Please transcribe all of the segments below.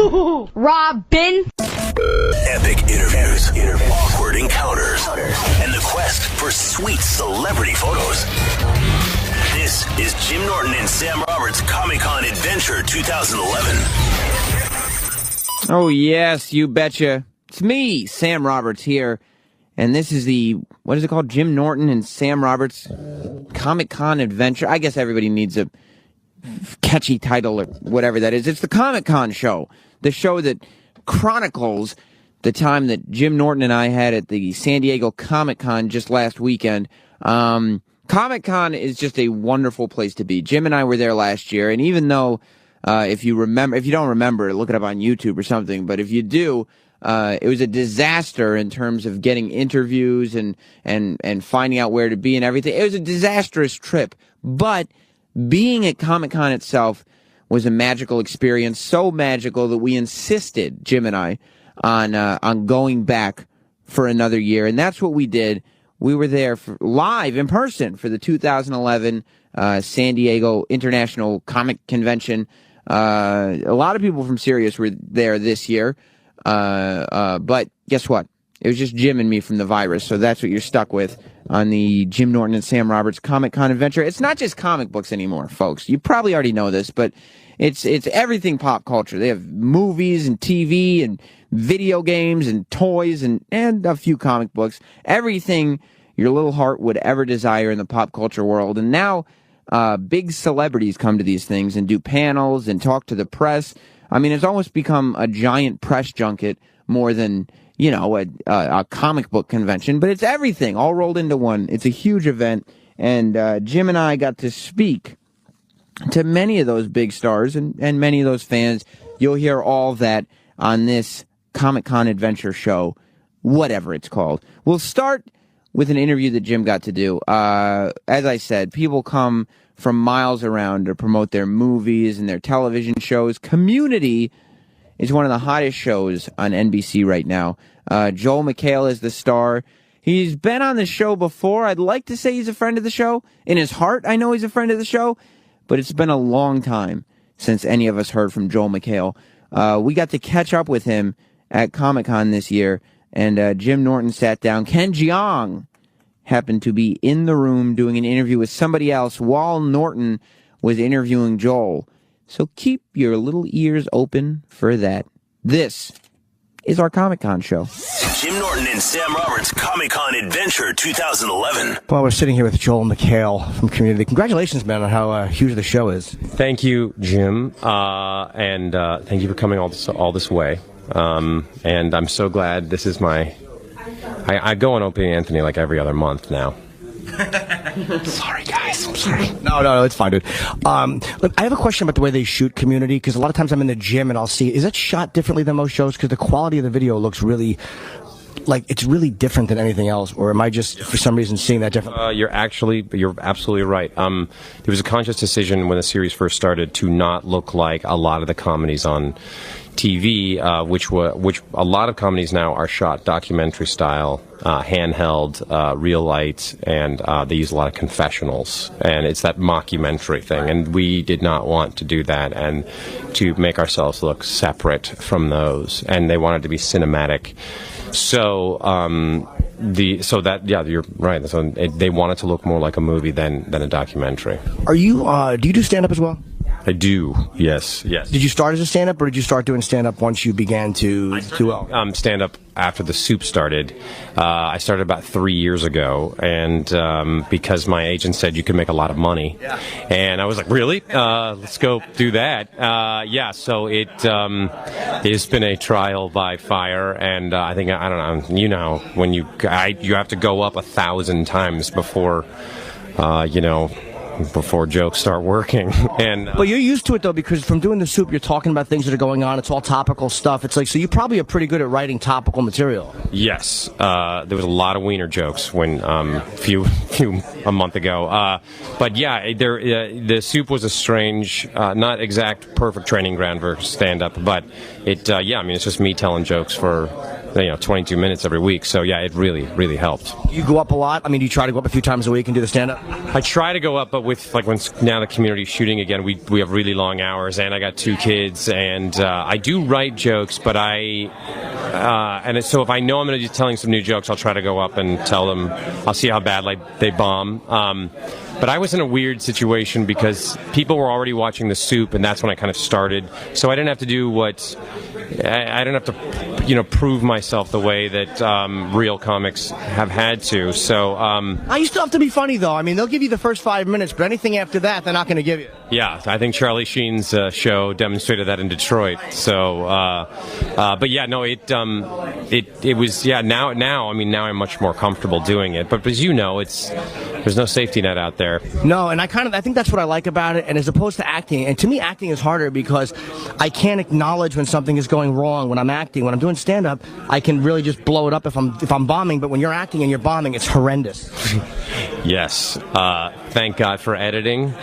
Robin. Epic interviews, awkward encounters, and the quest for sweet celebrity photos. This is Jim Norton and Sam Roberts Comic-Con Adventure 2011. Oh, yes, you betcha. It's me, Sam Roberts here. And this is the, what is it called? Jim Norton and Sam Roberts Comic-Con Adventure. I guess everybody needs a catchy title or whatever that is. It's the Comic-Con show. The show that chronicles the time that Jim Norton and I had at the San Diego Comic-Con just last weekend. Comic-Con is just a wonderful place to be. Jim and I were there last year, and even though, if you don't remember, look it up on YouTube or something, but if you do, it was a disaster in terms of getting interviews and finding out where to be and everything. It was a disastrous trip, but being at Comic-Con itself was a magical experience, so magical that we insisted, Jim and I, on going back for another year, and that's what we did. We were there live in person for the 2011 San Diego International Comic Convention. A lot of people from Sirius were there this year. But guess what? It was just Jim and me from the virus, so that's what you're stuck with on the Jim Norton and Sam Roberts Comic-Con Adventure. It's not just comic books anymore, folks. You probably already know this, but it's everything pop culture. They have movies and TV and video games and toys and a few comic books. Everything your little heart would ever desire in the pop culture world. And now big celebrities come to these things and do panels and talk to the press. I mean, it's almost become a giant press junket more than, you know, a comic book convention. But it's everything all rolled into one. It's a huge event. And Jim and I got to speak to many of those big stars and many of those fans. You'll hear all that on this Comic-Con Adventure show, whatever it's called. We'll start with an interview that Jim got to do. As I said, people come from miles around to promote their movies and their television shows. Community is one of the hottest shows on NBC right now. Joel McHale is the star. He's been on the show before. I'd like to say he's a friend of the show. In his heart, I know he's a friend of the show. But it's been a long time since any of us heard from Joel McHale. We got to catch up with him at Comic-Con this year, and Jim Norton sat down. Ken Jeong happened to be in the room doing an interview with somebody else while Norton was interviewing Joel. So keep your little ears open for that. This is our Comic-Con show. Jim Norton and Sam Roberts Comic-Con Adventure 2011. Well, we're sitting here with Joel McHale from Community. Congratulations, man, on how huge the show is. Thank you, Jim, and thank you for coming all this way. And I'm so glad this is my... I go on Opie and Anthony like every other month now. Sorry, guys. I'm sorry. No, it's fine, dude. Look, I have a question about the way they shoot Community, because a lot of times I'm in the gym and I'll see, is that shot differently than most shows? Because the quality of the video looks really... like it's really different than anything else, or am I just for some reason seeing that different? You're absolutely right. There was a conscious decision when the series first started to not look like a lot of the comedies on TV, which a lot of comedies now are shot documentary style, handheld, real light, and they use a lot of confessionals, and it's that mockumentary thing, and we did not want to do that and to make ourselves look separate from those, and they wanted to be cinematic. So you're right. So they want it to look more like a movie than a documentary. Are you? Do you do stand up as well? I do. Yes. Did you start as a stand up, or did you start doing stand up once you began to do well? Stand up after the Soup started. I started about 3 years ago, and because my agent said you could make a lot of money, and I was like, really? Let's go do that. So it's been a trial by fire, and I don't know. You know, when you have to go up 1,000 times before jokes start working. But you're used to it, though, because from doing the Soup, you're talking about things that are going on. It's all topical stuff. It's like, so you probably are pretty good at writing topical material. Yes. There was a lot of wiener jokes when a month ago. But yeah, the Soup was a strange, not exact perfect training ground for stand-up, but it's just me telling jokes for 22 minutes every week. So yeah, it really helped. You go up a lot? I mean, do you try to go up a few times a week and do the stand-up? I try to go up, but with when now the community's shooting again, we have really long hours, and I got 2 kids, and I do write jokes, but so if I know I'm going to be telling some new jokes, I'll try to go up and tell them. I'll see how bad they bomb. But I was in a weird situation because people were already watching The Soup, and that's when I kind of started. So I didn't have to do I didn't have to, prove myself the way that real comics have had to. So you still have to be funny, though. I mean, they'll give you the first 5 minutes, but anything after that, they're not going to give you. Yeah, I think Charlie Sheen's show demonstrated that in Detroit. So, but yeah, no, it was now. I mean, now I'm much more comfortable doing it. But as you know, there's no safety net out there. No, and I think that's what I like about it. And as opposed to acting, and to me, acting is harder because I can't acknowledge when something is going wrong when I'm acting. When I'm doing stand-up, I can really just blow it up if I'm bombing. But when you're acting and you're bombing, it's horrendous. Yes. Thank God for editing.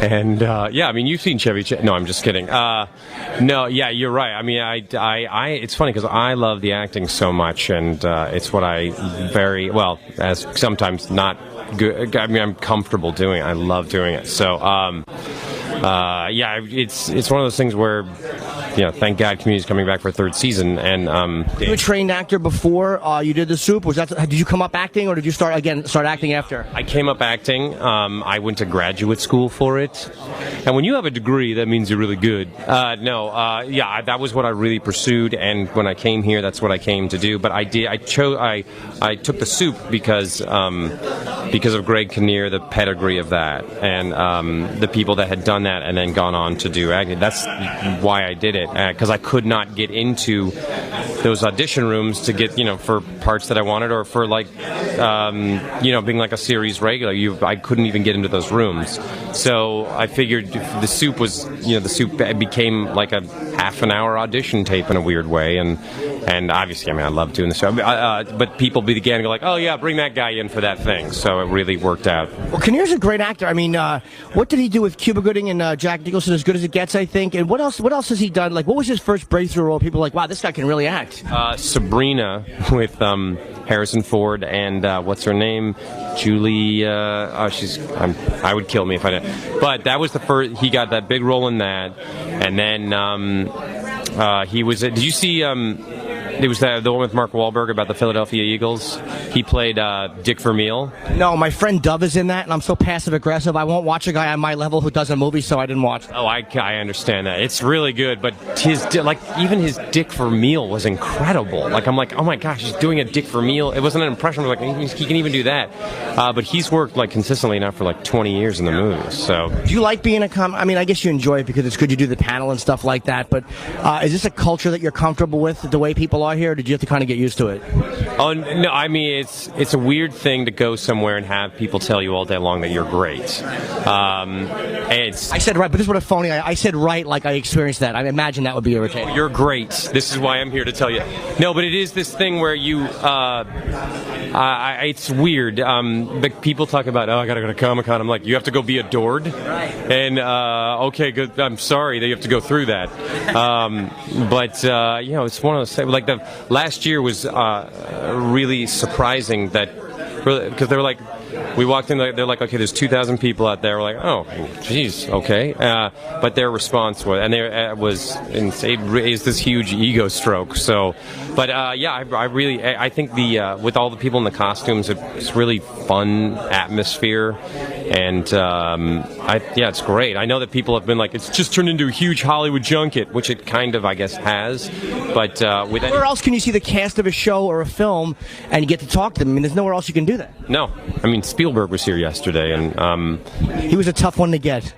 And I mean, you've seen Chevy. No, I'm just kidding. No, yeah, you're right. I mean, I it's funny because I love the acting so much, and it's what I as sometimes not good. I mean, I'm comfortable doing it. I love doing it. So, it's one of those things where, thank God Community's coming back for a 3rd season. And you were a trained actor before you did The Soup. Did you come up acting, or did you start acting after? I came up acting. I went to graduate school for it. And when you have a degree, that means you're really good. That was what I really pursued. And when I came here, that's what I came to do. But I took The Soup because of Greg Kinnear, the pedigree of that, and the people that had done that and then gone on to do acting. That's why I did it, because I could not get into those audition rooms to get, for parts that I wanted, or for being like a series regular. I couldn't even get into those rooms. So I figured The Soup was, The Soup became like a half an hour audition tape in a weird way, and obviously, I mean, I love doing the show. But people began to go like, oh yeah, bring that guy in for that thing. So it really worked out. Well, Kinnear's a great actor. I mean, what did he do with Cuba Gooding and Jack Nicholson? As Good as It Gets, I think. And what else has he done? Like, what was his first breakthrough role? People were like, wow, this guy can really act. Sabrina with Harrison Ford and what's her name? Julie. I would kill me if I didn't. But that was the first. He got that big role in that, and then he was. Did you see? It was the one with Mark Wahlberg about the Philadelphia Eagles. He played Dick Vermeil. No, my friend Dove is in that, and I'm so passive-aggressive. I won't watch a guy on my level who does a movie, so I didn't watch it. Oh, I understand that. It's really good, but even his Dick Vermeil was incredible. Like, I'm like, oh my gosh, he's doing a Dick Vermeil. It wasn't an impression. I was like, he can even do that. But he's worked consistently now for 20 years in the movies. So, do you like being I mean, I guess you enjoy it because it's good you do the panel and stuff like that. But is this a culture that you're comfortable with, the way people are here? Or did you have to kind of get used to it? Oh no, I mean it's a weird thing to go somewhere and have people tell you all day long that you're great. I said right, but this is what a phony. I said right like I experienced that. I imagine that would be irritating. You're great. This is why I'm here to tell you. No, but it is this thing where you. It's weird. But people talk about, I gotta go to Comic-Con. I'm like, you have to go be adored. Right. And okay, good. I'm sorry that you have to go through that. But it's one of those things. Like the last year was really surprising because they were like, we walked in, they're like, okay, there's 2,000 people out there. We're like, oh, geez, okay. But their response was, and it raised this huge ego stroke. So, but I think with all the people in the costumes, it's really fun atmosphere, and it's great. I know that people have been like, it's just turned into a huge Hollywood junket, which it kind of, I guess, has. But where else can you see the cast of a show or a film and you get to talk to them? I mean, there's nowhere else you can do that. No, I mean, Spielberg was here yesterday, and he was a tough one to get.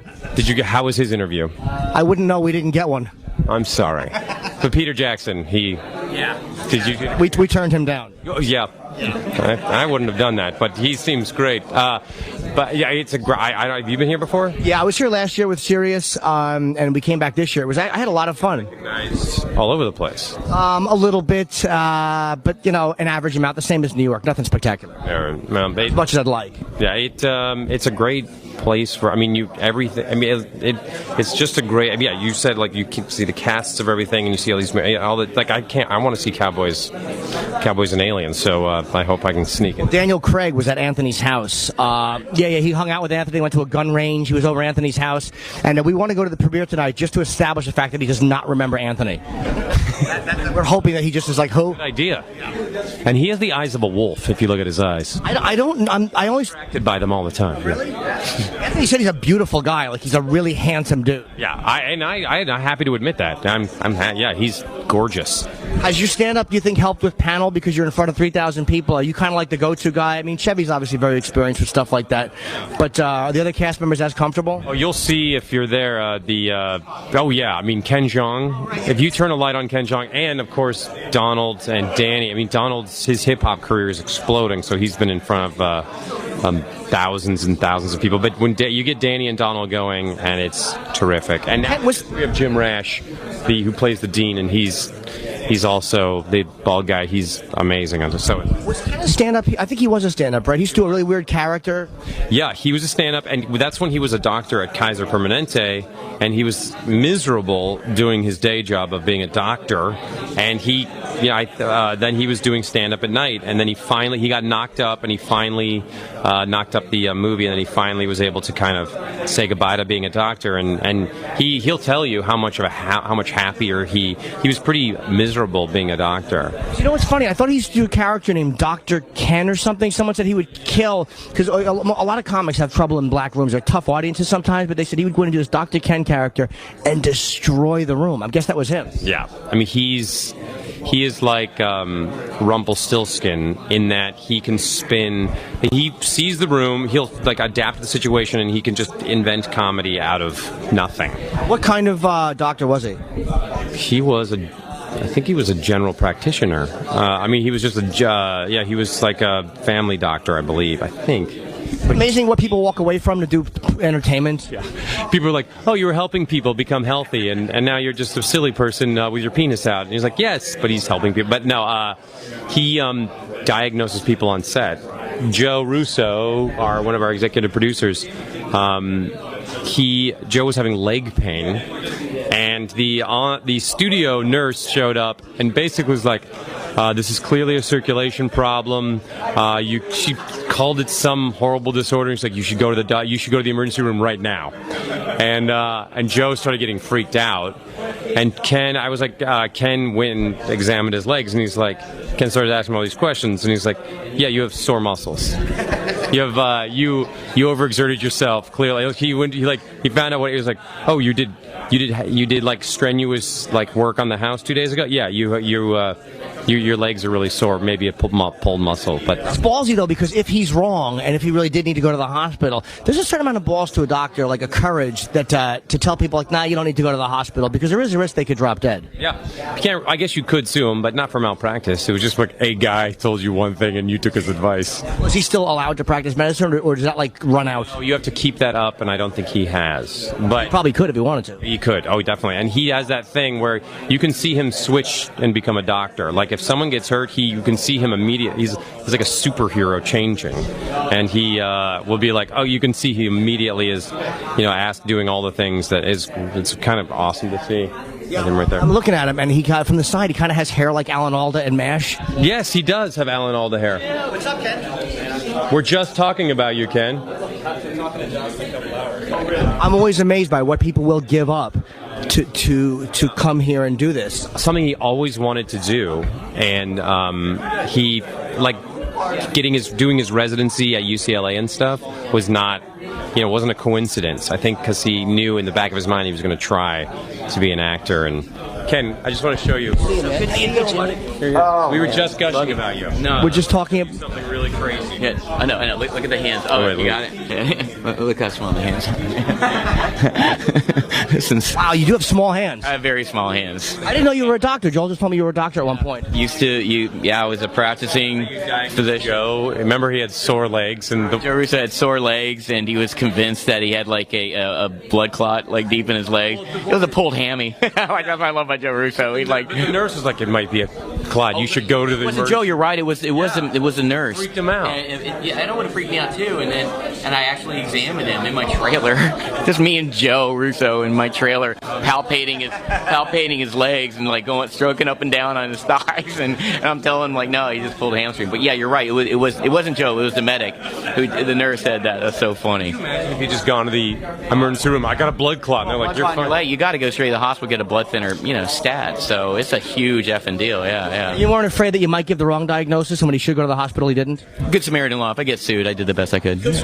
How was his interview? I wouldn't know. We didn't get one. I'm sorry, but Peter Jackson, did you? We turned him down. Yeah. I wouldn't have done that, but he seems great. But yeah, it's have you been here before? Yeah, I was here last year with Sirius, and we came back this year. I had a lot of fun. Nice. All over the place. A little bit, but an average amount, the same as New York. Nothing spectacular. As much as I'd like. Yeah, it's a great place for. I mean, everything. I mean, it's just a great. I mean, yeah, you said like you can see the casts of everything, and you see all these all the like. I want to see Cowboys and Aliens. So I hope I can sneak in. Daniel Craig was at Anthony's house. He hung out with Anthony. Went to a gun range. He was over at Anthony's house, and we want to go to the premiere tonight just to establish the fact that he does not remember Anthony. We're hoping that he just is like, who? Good idea. And he has the eyes of a wolf. If you look at his eyes, I always distracted by them all the time. Really? Anthony said he's a beautiful guy. Like he's a really handsome dude. Yeah, I'm happy to admit that. Yeah, he's gorgeous. Has your stand-up, do you think, helped with panel because you're in front of 3,000 people? Are you kind of like the go-to guy? I mean, Chevy's obviously very experienced with stuff like that. But are the other cast members as comfortable? Oh, you'll see if you're there. Oh, yeah. I mean, Ken Jeong. If you turn a light on Ken Jeong, and, of course, Donald and Danny. I mean, Donald's, his hip-hop career is exploding, so he's been in front of thousands and thousands of people. But when you get Danny and Donald going, and it's terrific. And now we have Jim Rash, who plays the dean, and he's also the bald guy. He's amazing. So was he a stand-up? I think he was a stand-up, right? He's still a really weird character. Yeah, he was a stand-up, and that's when he was a doctor at Kaiser Permanente, and he was miserable doing his day job of being a doctor. And then he was doing stand-up at night, and then he got knocked up, and he finally knocked up the movie, and then he finally was able to kind of say goodbye to being a doctor. And he'll tell you how much happier he was. Pretty miserable being a doctor. You know what's funny? I thought he used to do a character named Dr. Ken or something. Someone said he would kill, because a lot of comics have trouble in black rooms. They're tough audiences sometimes, but they said he would go in and do this Dr. Ken character and destroy the room. I guess that was him. Yeah. I mean, he is like Rumpelstiltskin in that he can spin. He sees the room, he'll like adapt to the situation, and he can just invent comedy out of nothing. What kind of doctor was he? I think he was a general practitioner. I mean, he was just he was like a family doctor, I believe. I think. Amazing what people walk away from to do entertainment. Yeah. People are like, oh, you were helping people become healthy, and now you're just a silly person with your penis out. And he's like, yes, but he's helping people. But no, he diagnoses people on set. Joe Russo, one of our executive producers, Joe was having leg pain, and the studio nurse showed up and basically was like, this is clearly a circulation problem. She called it some horrible disorder. She's like, you should go to the emergency room right now. And Joe started getting freaked out. And Ken went and examined his legs, and Ken started asking him all these questions, and he's like, yeah, you have sore muscles. You have you overexerted yourself. Clearly, he found out what he was like. Oh, you did like strenuous like work on the house 2 days ago. Yeah, your legs are really sore. Maybe a pulled muscle. But it's ballsy though, because if he's wrong and if he really did need to go to the hospital, there's a certain amount of balls to a doctor, like a courage that to tell people like, nah, you don't need to go to the hospital, because there is a risk they could drop dead. Yeah, I guess you could sue him, but not for malpractice. It was just like a guy told you one thing and you took his advice. Was he still allowed to practice medicine, or does that like run out? Oh, you have to keep that up, and I don't think he has. But he probably could if he wanted to. He could. Oh, definitely. And he has that thing where you can see him switch and become a doctor. Like if someone gets hurt, you can see him immediately. He's like a superhero changing, and he will be like, oh, you can see he immediately is, doing all the things that it's kind of awesome to see. Yeah. Him right there. I'm looking at him, and he from the side, he kind of has hair like Alan Alda and MASH. Yes, he does have Alan Alda hair. Yeah, what's up, Ken? We're just talking about you, Ken. I'm always amazed by what people will give up to come here and do this. Something he always wanted to do, and he doing his residency at UCLA and stuff was not, wasn't a coincidence. I think because he knew in the back of his mind he was going to try to be an actor. And Ken, I just want to show you. We were just gushing about you. No, we're just talking about something really crazy. Yeah, I know. Look at the hands. Oh, you got it. Look how small the hands. Wow, you do have small hands. I have very small hands. I didn't know you were a doctor. Joel just told me you were a doctor at one point. I was a practicing physician. Joe, remember he had sore legs, and Joe Russo had sore legs, and he was convinced that he had like a blood clot like deep in his leg. It was a pulled hammy. That's what I love about Joe Russo. The nurse was like, it might be a Clyde, you should go to the. It wasn't Joe. You're right. It was a nurse. Freaked him out. Yeah, I know what freaked me out too. And I actually examined him in my trailer. Just me and Joe Russo in my trailer, palpating his legs and like stroking up and down on his thighs. And I'm telling him like, no, he just pulled a hamstring. But yeah, you're right. It wasn't Joe. It was the medic. The nurse said that. That's so funny. Can you imagine if you just gone to the emergency room? I got a blood clot. And they're like, you're fine. You got to go straight to the hospital, get a blood thinner, stat. So it's a huge effing deal. Yeah. You weren't afraid that you might give the wrong diagnosis, and when he should go to the hospital, he didn't? Good Samaritan law. If I get sued, I did the best I could. Good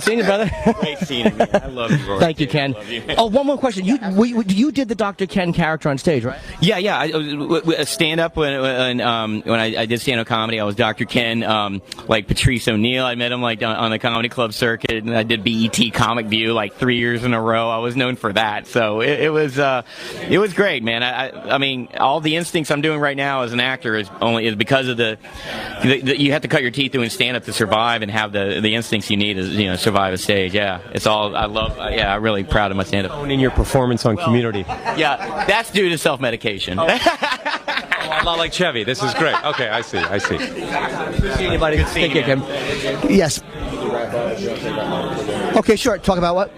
seeing you, brother. Great seeing you. I love you, Rory. Thank you, Ken. Oh, one more question. You did the Dr. Ken character on stage, right? Yeah. Stand up when I did stand up comedy, I was Dr. Ken. Like Patrice O'Neill, I met him like on the comedy club circuit, and I did BET Comic View like 3 years in a row. I was known for that, so it was great, man. I mean, all the instincts I'm doing right now as an actor is because of the you have to cut your teeth doing stand up to survive and have the instincts you need to survive a stage. Yeah, it's all I love. Yeah, I'm really proud of my stand up. In your performance on Community. Yeah, that's due to self medication. Oh. A lot like Chevy. This is great. Okay, I see. Good seeing you, buddy. Good seeing you, Ken. Yes. Okay, sure. Talk about what?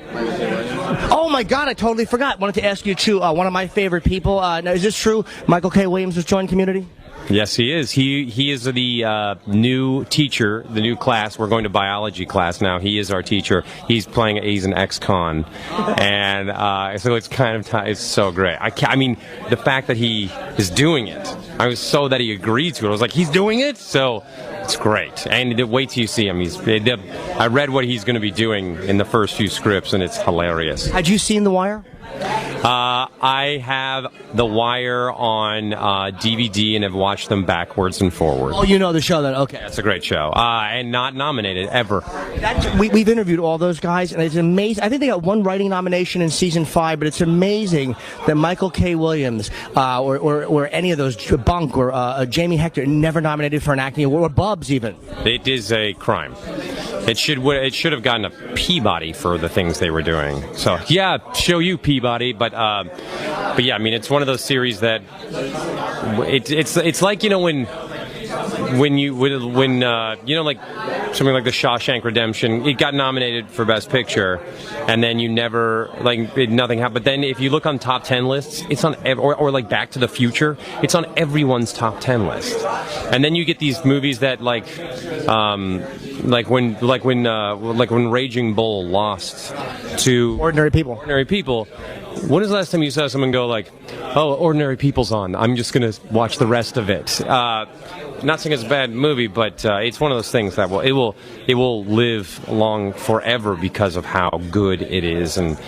Oh my God, I totally forgot. Wanted to ask you too. One of my favorite people. Now, is this true? Michael K. Williams has joined Community? Yes, he is. He is the new teacher, the new class. We're going to biology class now. He is our teacher. He's an ex-con, and so it's kind of it's so great. I mean, the fact that he is doing it. I was so that he agreed to it. I was like, he's doing it, so it's great. And wait till you see him. I read what he's going to be doing in the first few scripts, and it's hilarious. Had you seen The Wire? I have The Wire on DVD and have watched them backwards and forwards. Oh, you know the show then? Okay. It's a great show. And not nominated, ever. We've interviewed all those guys, and it's amazing. I think they got one writing nomination in season 5, but it's amazing that Michael K. Williams or any of those, Bunk or Jamie Hector, never nominated for an acting award, or Bubs even. It is a crime. It should have gotten a Peabody for the things they were doing. So yeah, show you Peabody, but yeah, I mean, it's one of those series that it's like, when like something like The Shawshank Redemption, it got nominated for Best Picture, and then you never nothing happened. But then if you look on top 10 lists, it's on or like Back to the Future, it's on everyone's top 10 list. And then you get these movies that like when Raging Bull lost to Ordinary People. When was the last time you saw someone go like, "Oh, Ordinary People's on. I'm just gonna watch the rest of it." Not saying it's a bad movie, but it's one of those things that it will live long forever because of how good it is, and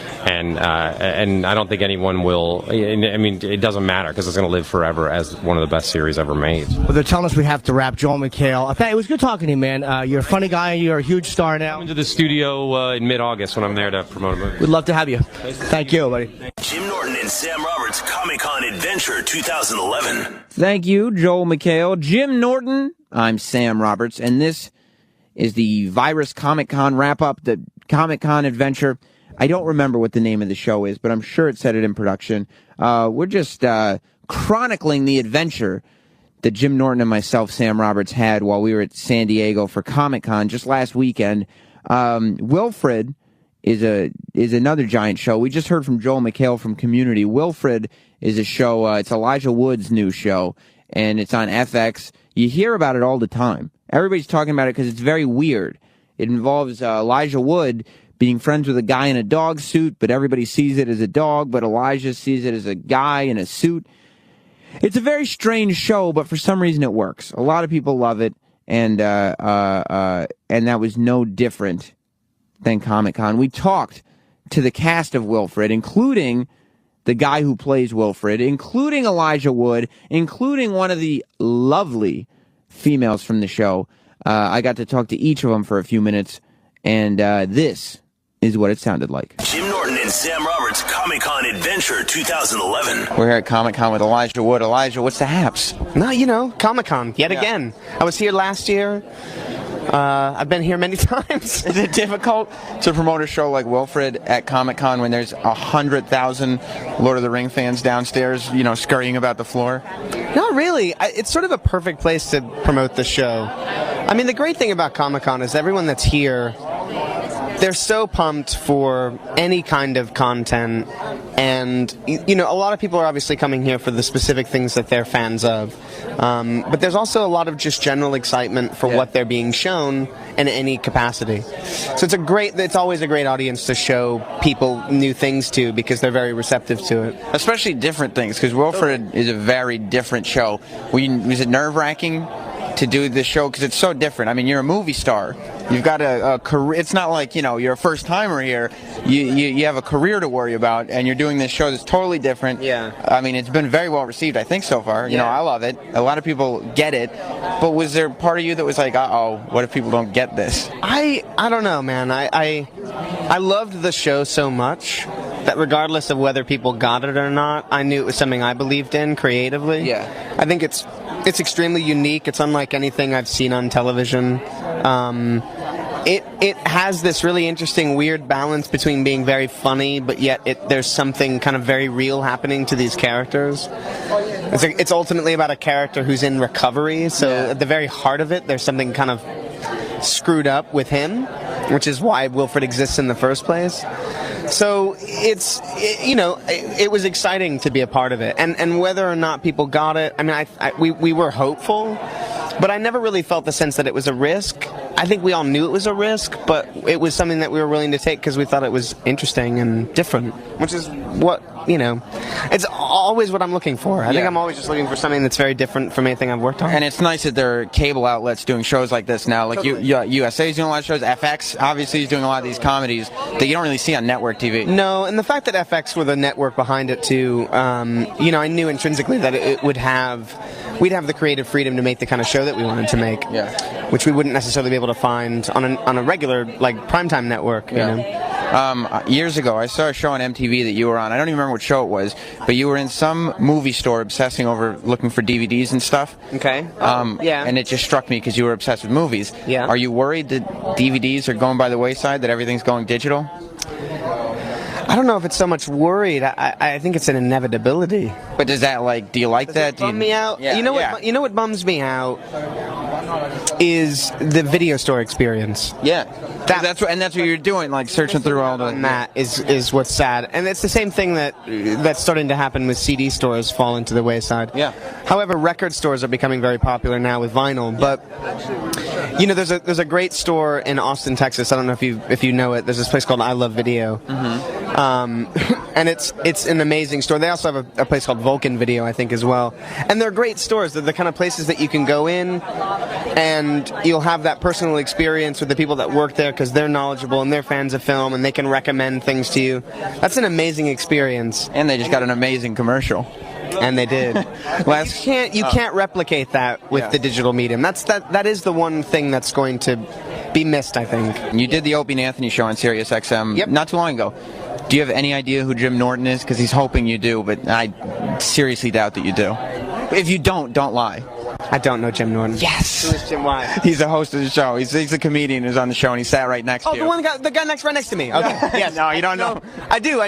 I don't think anyone will. I mean, it doesn't matter because it's going to live forever as one of the best series ever made. Well, they're telling us we have to wrap. Joel McHale, it was good talking to you, man. You're a funny guy. You're a huge star now. Come into the studio in mid-August when I'm there to promote a movie. We'd love to have you. Thank you, buddy. Jim Norton and Sam Roberts Comic-Con Adventure 2011. Thank you, Joel McHale. Jim Norton, I'm Sam Roberts, and this is the Virus Comic-Con wrap-up, the Comic-Con Adventure. I don't remember what the name of the show is, but I'm sure it said it in production. We're just chronicling the adventure that Jim Norton and myself, Sam Roberts, had while we were at San Diego for Comic-Con just last weekend. Wilfred is another giant show. We just heard from Joel McHale from Community. Wilfred is a show, it's Elijah Wood's new show, and it's on FX. You hear about it all the time. Everybody's talking about it because it's very weird. It involves Elijah Wood being friends with a guy in a dog suit, but everybody sees it as a dog, but Elijah sees it as a guy in a suit. It's a very strange show, but for some reason it works. A lot of people love it, and that was no different than Comic-Con. We talked to the cast of Wilfred, including the guy who plays Wilfred, including Elijah Wood, including one of the lovely females from the show. I got to talk to each of them for a few minutes, and this is what it sounded like. Jim Norton and Sam Roberts Comic-Con Adventure 2011. We're here at Comic-Con with Elijah Wood. Elijah, what's the haps? No, Comic-Con, yet again. I was here last year. I've been here many times. Is it difficult to promote a show like Wilfred at Comic-Con when there's 100,000 Lord of the Ring fans downstairs, scurrying about the floor? Not really. It's sort of a perfect place to promote the show. I mean, the great thing about Comic-Con is everyone that's here, they're so pumped for any kind of content, and a lot of people are obviously coming here for the specific things that they're fans of, but there's also a lot of just general excitement for what they're being shown in any capacity. So it's always a great audience to show people new things to, because they're very receptive to it. Especially different things, because Wilfred is a very different show. Was it nerve-wracking to do this show, because it's so different? I mean, you're a movie star. You've got a career. It's not like, you're a first-timer here. You have a career to worry about, and you're doing this show that's totally different. Yeah. I mean, it's been very well received, I think, so far. I love it. A lot of people get it. But was there part of you that was like, uh-oh, what if people don't get this? I don't know, man. I loved the show so much that regardless of whether people got it or not, I knew it was something I believed in creatively. Yeah. I think it's extremely unique. It's unlike anything I've seen on television. It has this really interesting, weird balance between being very funny, but yet there's something kind of very real happening to these characters. It's ultimately about a character who's in recovery, so at the very heart of it, there's something kind of screwed up with him, which is why Wilfred exists in the first place. So it was exciting to be a part of it, and whether or not people got it, I mean, we were hopeful, but I never really felt the sense that it was a risk. I think we all knew it was a risk, but it was something that we were willing to take because we thought it was interesting and different, which is what, it's always what I'm looking for. I think I'm always just looking for something that's very different from anything I've worked on. And it's nice that there are cable outlets doing shows like this now. Like USA's doing a lot of shows. FX obviously is doing a lot of these comedies that you don't really see on network TV. No, and the fact that FX were the network behind it too, I knew intrinsically that we'd have the creative freedom to make the kind of show that we wanted to make, which we wouldn't necessarily be able to find on a regular primetime network. Years ago, I saw a show on MTV that you were on. I don't even remember what show it was, but you were in some movie store obsessing over looking for DVDs and stuff. Okay. And it just struck me because you were obsessed with movies. Yeah. Are you worried that DVDs are going by the wayside, that everything's going digital? I don't know if it's so much worried. I think it's an inevitability. But does that do you like that? Does it bum me out? Yeah, You know what bums me out is the video store experience. Yeah. That's what you're doing, searching through all the. And that is what's sad, and it's the same thing that's starting to happen with CD stores falling to the wayside. Yeah. However, record stores are becoming very popular now with vinyl, but there's a great store in Austin, Texas. I don't know if you know it. There's this place called I Love Video. Mm-hmm. And it's an amazing store. They also have a place called Vulcan Video, I think, as well. And they're great stores. They're the kind of places that you can go in and you'll have that personal experience with the people that work there because they're knowledgeable and they're fans of film and they can recommend things to you. That's an amazing experience. And they just got an amazing commercial. And they did. You can't replicate that with the digital medium. That is the one thing that's going to be missed, I think. You did the Opie and Anthony show on Sirius XM not too long ago. Do you have any idea who Jim Norton is? Because he's hoping you do, but I seriously doubt that you do. If you don't lie. I don't know Jim Norton. Yes. Who is Jim? Why? He's the host of the show. He's a comedian who's on the show, and he sat right next to you. The guy right next to me. Okay. Yes. No, you don't know. I do.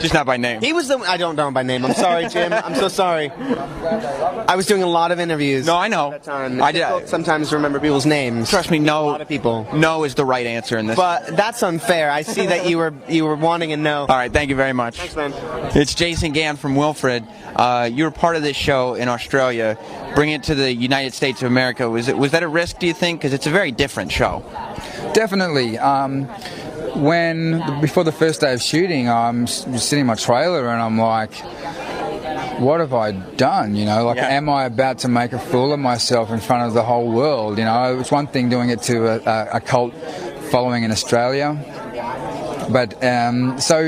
Just not by name. He was I don't know him by name. I'm sorry, Jim. I'm so sorry. I was doing a lot of interviews. No, I know. At that time. I did. Sometimes remember people's names. Trust me, no. A lot of people. No is the right answer in this. But that's unfair. I see that you were wanting a no. All right. Thank you very much. Thanks, man. It's Jason Gann from Wilfred. You were part of this show in Australia. Bring it to the United States of America. Was that a risk, do you think? Because it's a very different show. Definitely. Before the first day of shooting, I'm sitting in my trailer and I'm like, what have I done? Am I about to make a fool of myself in front of the whole world? It's one thing doing it to a cult following in Australia, but so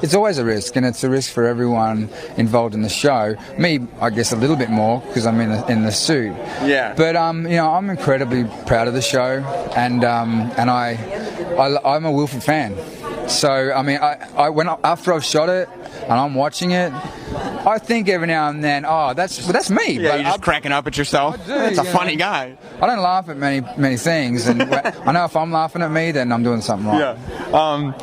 it's always a risk, and it's a risk for everyone involved in the show. Me, I guess, a little bit more because I'm in the suit. Yeah. But I'm incredibly proud of the show, and I'm a Wilfred fan. So I mean, after I've shot it and I'm watching it, I think every now and then, that's me. Yeah, but you're just cracking up at yourself. That's a funny guy. I don't laugh at many things, and I know if I'm laughing at me, then I'm doing something right. Yeah.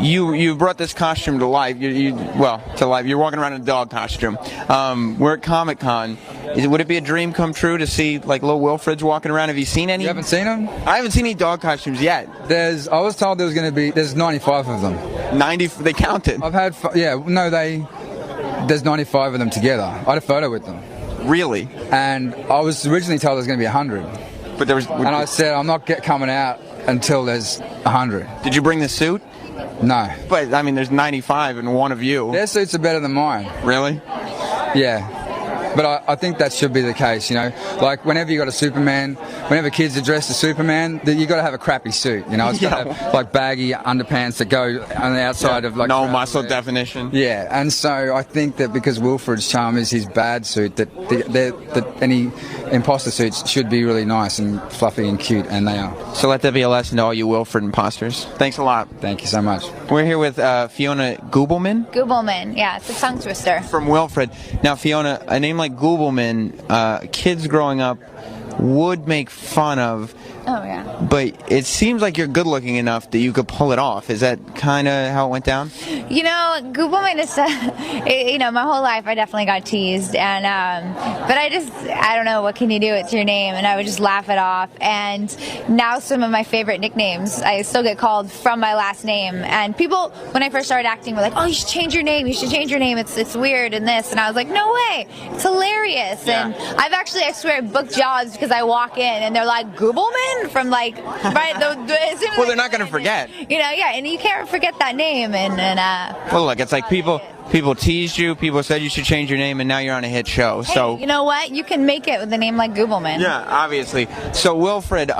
You brought this costume to life. To life. You're walking around in a dog costume. We're at Comic-Con. Would it be a dream come true to see like little Wilfreds walking around? Have you seen any? You haven't seen them? I haven't seen any dog costumes yet. I was told there's 95 of them. 90. They counted. I've had, there's 95 of them together. I had a photo with them. Really? And I was originally told there's going to be 100. But there was. And I said I'm not coming out until there's 100. Did you bring the suit? No. But I mean, there's 95 and one of you. Their suits are better than mine. Really? Yeah. But I think that should be the case, you know. Like, whenever you got a Superman, whenever kids are dressed as Superman, you got to have a crappy suit, you know. It's got to have, like, baggy underpants that go on the outside of, like... No muscle definition. Yeah, and so I think that because Wilfred's charm is his bad suit, that any imposter suits should be really nice and fluffy and cute, and they are. So let that be a lesson to all you Wilfred imposters. Thanks a lot. Thank you so much. We're here with Fiona Goobleman. Goobleman, yeah, it's a tongue twister. From Wilfred. Now, Fiona, a name like Goobleman, kids growing up would make fun of. Oh, yeah. But it seems like you're good looking enough that you could pull it off. Is that kind of how it went down? You know, Goobleman is, my whole life I definitely got teased. And, but I don't know, what can you do? It's your name. And I would just laugh it off. And now some of my favorite nicknames, I still get called from my last name. And people, when I first started acting, were like, oh, you should change your name. You should change your name. It's weird and this. And I was like, no way. It's hilarious. Yeah. And I've actually, I swear, booked jobs because I walk in and they're like, Goobleman? From like, right? Well, they're not going to forget. You know, yeah, and you can't forget that name. And well, look, it's like people teased you, people said you should change your name, and now you're on a hit show. Hey, so you know what? You can make it with a name like Goobleman. Yeah, obviously. So Wilfred,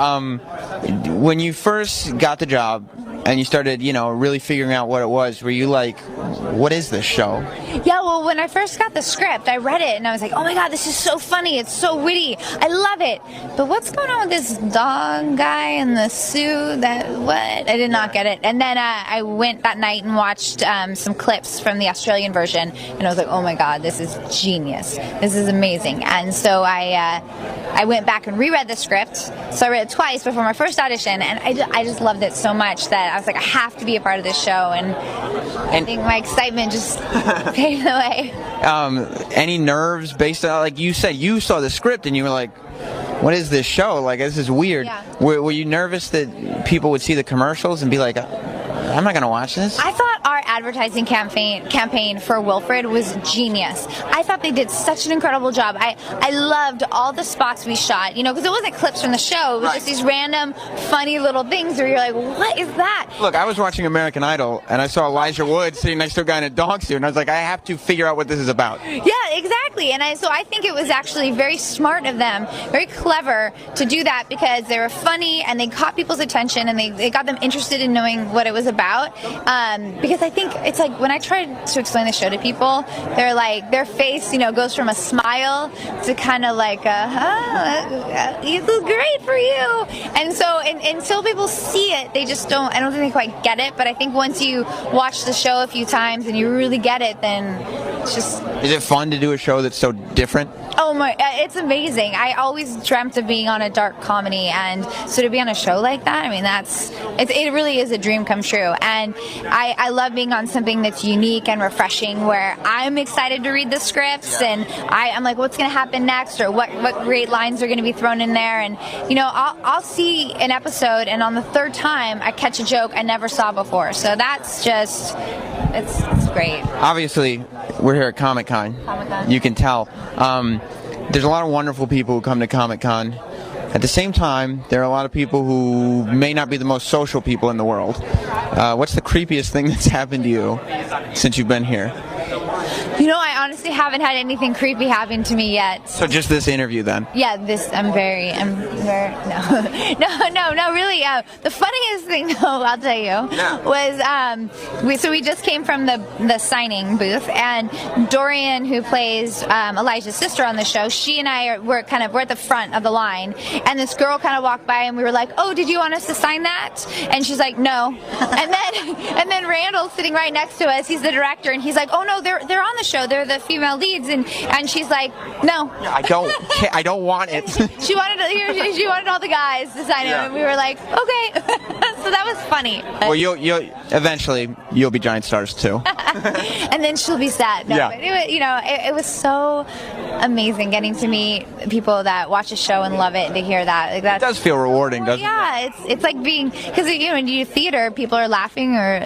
when you first got the job and you started, really figuring out what it was, were you like, what is this show? Yeah, well, when I first got the script, I read it and I was like, oh my God, this is so funny. It's so witty. I love it. But what's going on with this dog guy in the suit? What? I did not get it. And then I went that night and watched some clips from the Australian version, and I was like, oh my God, this is genius. This is amazing. And so I went back and reread the script. So I read it twice before my first audition, and I just loved it so much that I was like, I have to be a part of this show. And I think my excitement just paved the way. Any nerves based on, like you said, you saw the script and you were like, what is this show? Like, this is weird. Yeah. Were you nervous that people would see the commercials and be like, I'm not going to watch this? I thought our advertising campaign for Wilfred was genius. I thought they did such an incredible job. I loved all the spots we shot, because it wasn't clips from the show. It was just these random, funny little things where you're like, what is that? Look, I was watching American Idol, and I saw Elijah Wood sitting next to a guy in a dog suit, and I was like, I have to figure out what this is about. Yeah, exactly. And so I think it was actually very smart of them, very clever to do that, because they were funny, and they caught people's attention, and they got them interested in knowing what it was about. Because I think it's like when I tried to explain the show to people, they're like, their face, goes from a smile to kind of like it was great for you. And so until people see it, they just I don't think they quite get it. But I think once you watch the show a few times and you really get it, then it's just... Is it fun to do a show that's so different? Oh my, it's amazing. I always dreamt of being on a dark comedy, and so to be on a show like that, I mean, it really is a dream come true. And I love being on something that's unique and refreshing, where I'm excited to read the scripts, and I'm like, what's going to happen next, or what great lines are going to be thrown in there. And I'll see an episode, and on the third time I catch a joke I never saw before. So that's just, it's great. Obviously, we're here at Comic-Con. You can tell. There's a lot of wonderful people who come to Comic-Con. At the same time, there are a lot of people who may not be the most social people in the world. What's the creepiest thing that's happened to you since you've been here? I honestly haven't had anything creepy happen to me yet. So just this interview, then? Yeah, I'm very, no, really. The funniest thing, though, I'll tell you, was we just came from the signing booth, and Dorian, who plays Elijah's sister on the show, she and I were at the front of the line, and this girl kind of walked by, and we were like, oh, did you want us to sign that? And she's like, no. and then Randall's sitting right next to us. He's the director, and he's like, oh no, they're on the show. They're the female leads, and she's like, no. I don't want it. She wanted all the guys to sign it, and we were like, okay. So that was funny. Well, you'll eventually you'll be giant stars too. And then she'll be sad. No, but it was so amazing getting to meet people that watch the show and love it, and to hear that. Like, that does feel rewarding, doesn't it? Yeah, it's like being, because when you do theater, people are laughing, or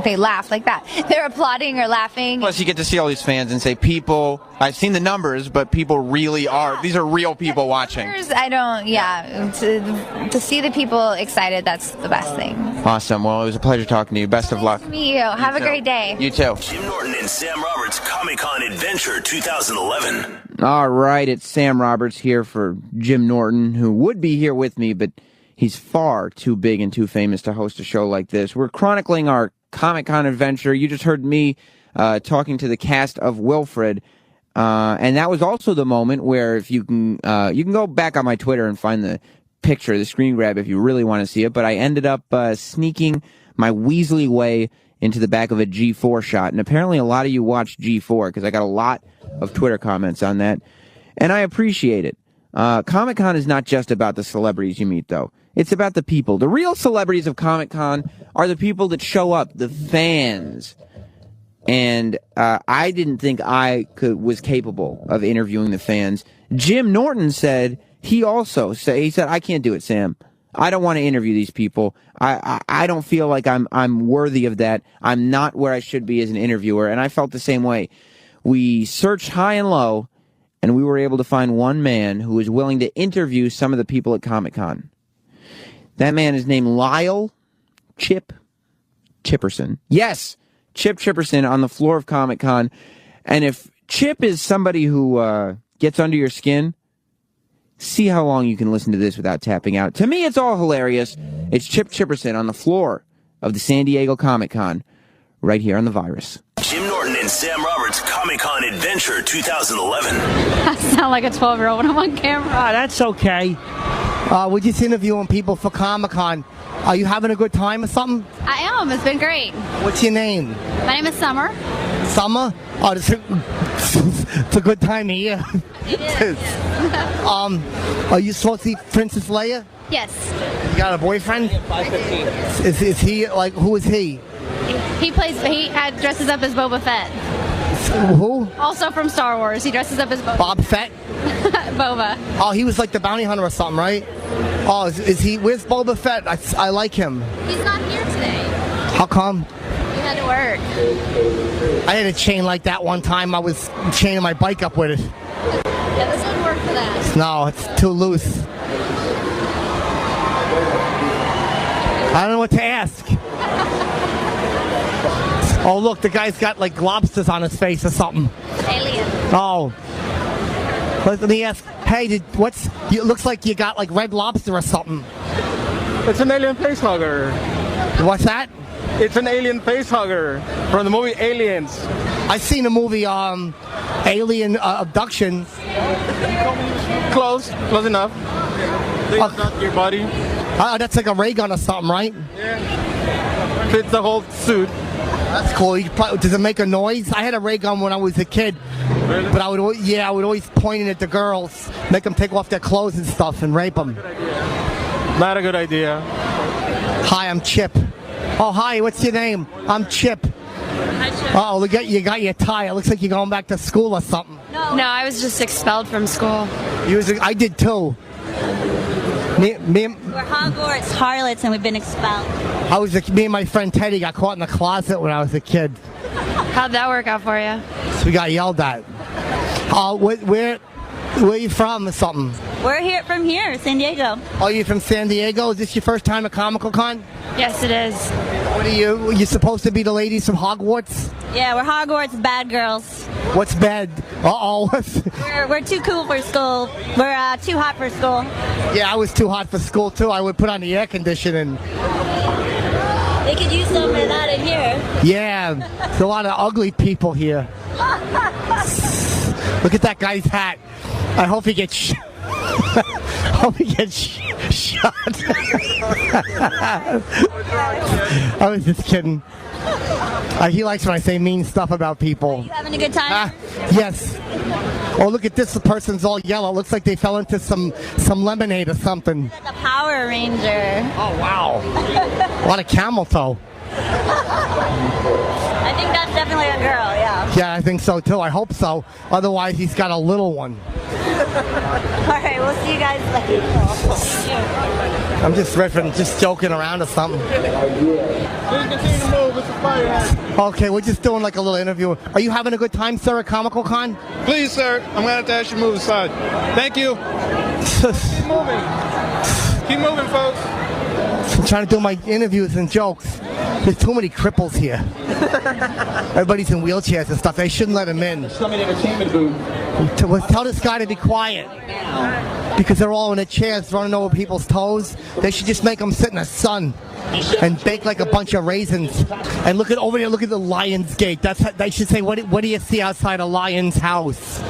they laugh like that. They're applauding or laughing. Plus, you get to see all these fans and say, people. I've seen the numbers, but people really are. These are real people watching. I don't. Yeah, to see the people excited, that's the best thing. Awesome. Well, it was a pleasure talking to you. Best of luck. Nice to meet you. Have a great day. You too. Jim Norton and Sam Roberts Comic-Con Adventure 2011. All right, it's Sam Roberts here for Jim Norton, who would be here with me, but he's far too big and too famous to host a show like this. We're chronicling our Comic-Con adventure. You just heard me talking to the cast of Wilfred, and that was also the moment where, if you can go back on my Twitter and find the picture, the screen grab, if you really want to see it, but I ended up sneaking my Weasley way into the back of a G4 shot, and apparently a lot of you watched G4, because I got a lot of Twitter comments on that, and I appreciate it. Comic-Con is not just about the celebrities you meet, though. It's about the people. The real celebrities of Comic-Con are the people that show up, the fans. And I didn't think I was capable of interviewing the fans. Jim Norton said, he said, I can't do it, Sam. I don't want to interview these people. I don't feel like I'm worthy of that. I'm not where I should be as an interviewer, and I felt the same way. We searched high and low, and we were able to find one man who was willing to interview some of the people at Comic-Con. That man is named Lyle Chip Chipperson. Yes, Chip Chipperson on the floor of Comic-Con. And if Chip is somebody who gets under your skin, see how long you can listen to this without tapping out. To me, it's all hilarious. It's Chip Chipperson on the floor of the San Diego Comic-Con right here on The Virus. Jim Norton and Sam Roberts Comic-Con Adventure 2011. I sound like a 12-year-old when I'm on camera. That's okay. We're just interviewing people for Comic-Con. Are you having a good time or something? I am. It's been great. What's your name? My name is Summer. Summer? Oh, it's a good time of year. It is. Are you supposed to be Princess Leia? Yes. You got a boyfriend? Is he, like, who is he? He dresses up as Boba Fett. Who? Also from Star Wars. He dresses up as Boba. Bob Fett? Boba. Oh, he was like the bounty hunter or something, right? Oh, is he? Where's Boba Fett? I like him. He's not here today. How come? He had to work. I had a chain like that one time. I was chaining my bike up with it. Yeah, this wouldn't work for that. No, it's too loose. I don't know what to ask. Oh, look, the guy's got like lobsters on his face or something. Alien. Oh. Let me ask, hey, it looks like you got like Red Lobster or something. It's an alien face hugger. What's that? It's an alien face hugger from the movie Aliens. I seen the movie Alien Abduction. Close enough. It's not your body. That's like a ray gun or something, right? Yeah. Fits the whole suit. That's cool. Does it make a noise? I had a ray gun when I was a kid. Really? But I would always point it at the girls, make them take off their clothes and stuff and rape them. Not a good idea. Hi, I'm Chip. Oh, hi, what's your name? I'm Chip. Hi, Chip. Oh, you got your tie. It looks like you're going back to school or something. No, I was just expelled from school. I did too. Me, We're Hogwarts harlots and we've been expelled. Me and my friend Teddy got caught in the closet when I was a kid. How'd that work out for you? So we got yelled at. Where are you from or something? We're from here, San Diego. Oh, you from San Diego? Is this your first time at Comic-Con? Yes, it is. What are you? You supposed to be the ladies from Hogwarts? Yeah, we're Hogwarts bad girls. What's bad? Uh-oh. We're too cool for school. We're too hot for school. Yeah, I was too hot for school, too. I would put on the air conditioning. They could use some of that in here. Yeah, there's a lot of ugly people here. Look at that guy's hat. I hope he gets shot. I was just kidding. He likes when I say mean stuff about people. You having a good time? Yes. Oh, look at this. The person's all yellow. Looks like they fell into some lemonade or something. The Power Ranger. Oh, wow. A lot of camel toe. I think that's definitely a girl, yeah. Yeah, I think so, too. I hope so. Otherwise, he's got a little one. All right, we'll see you guys later. I'm just riffing, just joking around or something. Please continue to move. It's a fire hazard. Okay, we're just doing like a little interview. Are you having a good time, sir, at Comical Con? Please, sir. I'm going to have to ask you to move aside. Thank you. Keep moving. Keep moving, folks. I'm trying to do my interviews and jokes. There's too many cripples here. Everybody's in wheelchairs and stuff. They shouldn't let them in. Some entertainment booth. Tell this guy to be quiet. Because they're all in their chairs running over people's toes. They should just make them sit in the sun and bake like a bunch of raisins. And look at over there, look at the Lion's Gate. They should say, what do you see outside a lion's house?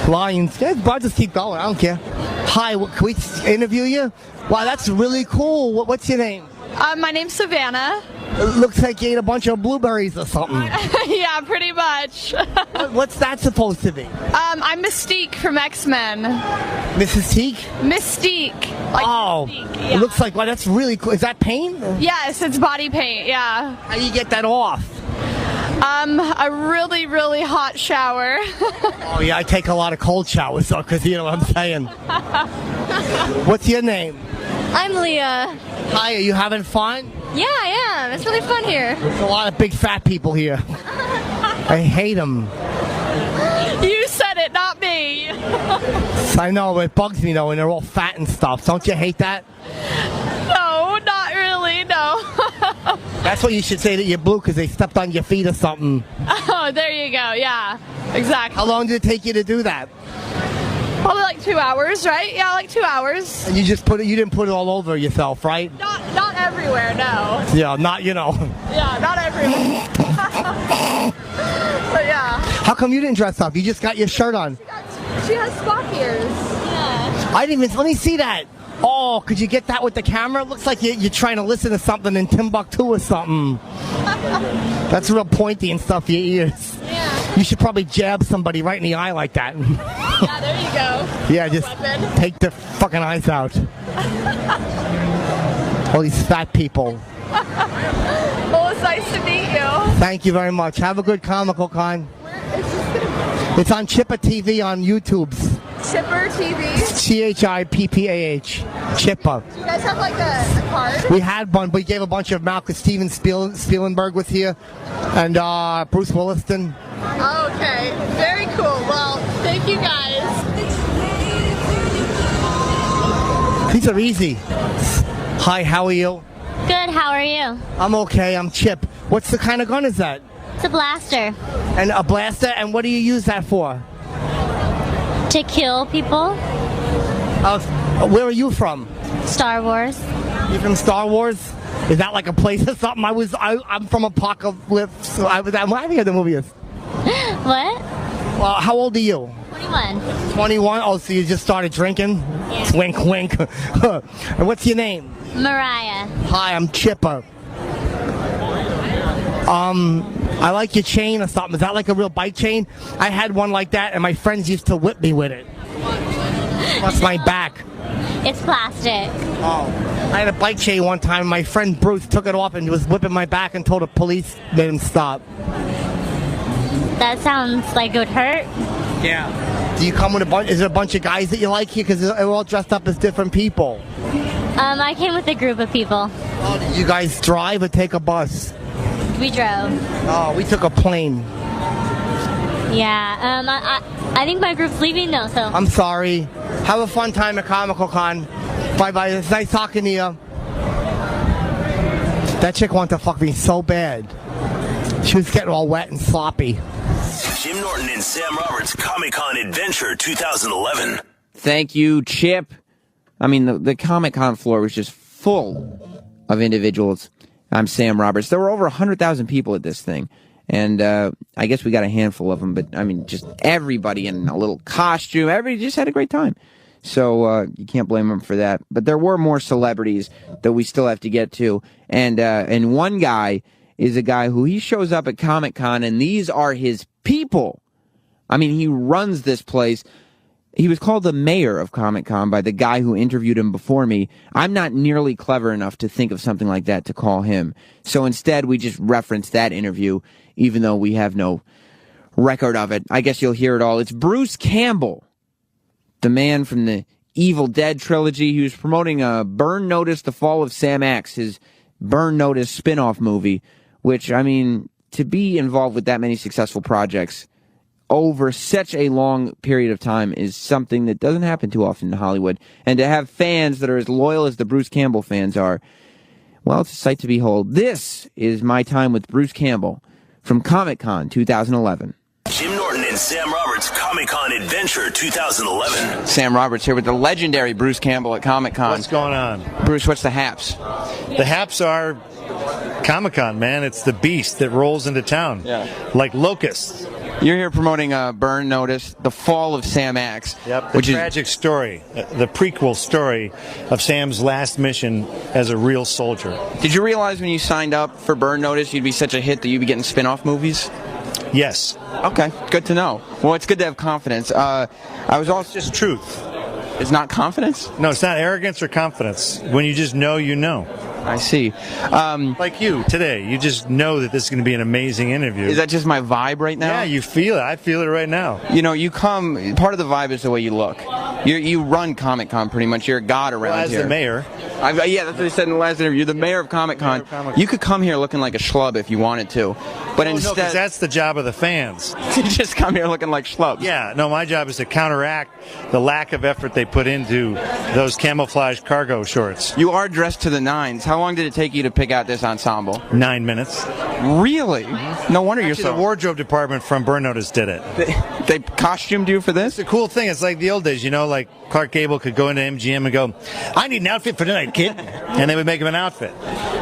Lions. Yeah, but just keep going. I don't care. Hi, can we interview you? Wow, that's really cool. What's your name? My name's Savannah. It looks like you ate a bunch of blueberries or something. Yeah, pretty much. What's that supposed to be? I'm Mystique from X-Men. Mrs. Teague? Mystique. Like Mystique, yeah. It looks like, wow, that's really cool. Is that paint? Yes, it's body paint, yeah. How do you get that off? A really, really hot shower. Oh, yeah, I take a lot of cold showers, though, because you know what I'm saying. What's your name? I'm Leah. Hi, are you having fun? Yeah, I am. It's really fun here. There's a lot of big fat people here. I hate them. You said it, not me. I know, it bugs me, though, and they're all fat and stuff. Don't you hate that? No, not really, no. That's what you should say that you're blue, because they stepped on your feet or something. Oh, there you go, yeah, exactly. How long did it take you to do that? Probably like 2 hours, right? Yeah, like 2 hours. And you didn't put it all over yourself, right? Not everywhere, no. Yeah, not, you know. Yeah, not everywhere. But yeah. How come you didn't dress up? You just got your shirt on. She has Spock ears. Yeah. I didn't even, let me see that. Oh, could you get that with the camera? It looks like you're trying to listen to something in Timbuktu or something. That's real pointy and stuff, your ears. Yeah. You should probably jab somebody right in the eye like that. Yeah, there you go. Yeah, just take the fucking eyes out. All these fat people. Well, it's nice to meet you. Thank you very much. Have a good Comical Con. It's on Chippa TV on YouTube's. Chipper TV? CHIPPAH. Chippa. Do you guys have like a card? We had one, but we gave a bunch of them out because Steven Spielberg was here and Bruce Williston. Oh, okay. Very cool. Well, thank you guys. These are easy. Hi, how are you? Good, how are you? I'm okay, I'm Chip. What's the kind of gun is that? It's a blaster. And a blaster? And what do you use that for? To kill people. Where are you from? Star Wars. You from Star Wars? Is that like a place or something? I'm from Apocalypse. So I think the movie is. What? Well, how old are you? 21. 21? Oh, so you just started drinking? Yeah. Wink, wink. And what's your name? Mariah. Hi, I'm Chipper. I like your chain or something. Is that like a real bike chain? I had one like that, and my friends used to whip me with it. That's my back. It's plastic. Oh. I had a bike chain one time. My friend Bruce took it off and was whipping my back until the police made him stop. That sounds like it would hurt. Yeah. Do you come with is there a bunch of guys that you like here? Because they're all dressed up as different people. I came with a group of people. Oh, did you guys drive or take a bus? We drove. Oh, we took a plane. Yeah, I think my group's leaving though, so. I'm sorry. Have a fun time at Comical Con. Bye-bye. It's nice talking to you. That chick wanted to fuck me so bad. She was getting all wet and sloppy. Jim Norton and Sam Roberts Comic-Con Adventure 2011. Thank you, Chip. I mean, the Comic-Con floor was just full of individuals. I'm Sam Roberts. There were over 100,000 people at this thing. And I guess we got a handful of them. But, I mean, just everybody in a little costume. Everybody just had a great time. So you can't blame them for that. But there were more celebrities that we still have to get to. And one guy is a guy who he shows up at Comic-Con, and these are his people. I mean, he runs this place. He was called the mayor of Comic-Con by the guy who interviewed him before me. I'm not nearly clever enough to think of something like that to call him. So instead, we just reference that interview, even though we have no record of it. I guess you'll hear it all. It's Bruce Campbell, the man from the Evil Dead trilogy. He was promoting Burn Notice, The Fall of Sam Axe, his Burn Notice spin-off movie, which, I mean, to be involved with that many successful projects over such a long period of time is something that doesn't happen too often in Hollywood. And to have fans that are as loyal as the Bruce Campbell fans are, well, it's a sight to behold. This is my time with Bruce Campbell from Comic-Con 2011. Jim Norton and Sam Roberts Comic-Con Adventure 2011. Sam Roberts here with the legendary Bruce Campbell at Comic-Con. What's going on? Bruce, what's the haps? The haps are Comic-Con, man. It's the beast that rolls into town. Yeah. Like locusts. You're here promoting Burn Notice, The Fall of Sam Axe. Yep, the tragic story, the prequel story of Sam's last mission as a real soldier. Did you realize when you signed up for Burn Notice you'd be such a hit that you'd be getting spin-off movies? Yes. Okay, good to know. Well, it's good to have confidence. I was also... It's just truth. It's not confidence? No, it's not arrogance or confidence. When you just know, you know. I see. Like you today. You just know that this is going to be an amazing interview. Is that just my vibe right now? Yeah, you feel it. I feel it right now. You know, you come... Part of the vibe is the way you look. You run Comic-Con pretty much. You're a god around as here. the mayor. Yeah, that's what I said in the last interview. You're the mayor of Comic-Con. You could come here looking like a schlub if you wanted to. But instead... No, because that's the job of the fans. You just come here looking like schlubs. Yeah, no, my job is to counteract the lack of effort they put into those camouflage cargo shorts. You are dressed to the nines. How long did it take you to pick out this ensemble? 9 minutes. Really? No wonder you're so... the wardrobe department from Burn Notice did it. They costumed you for this? It's a cool thing. It's like the old days, you know, like Clark Gable could go into MGM and go, I need an outfit for tonight, kid. And they would make him an outfit.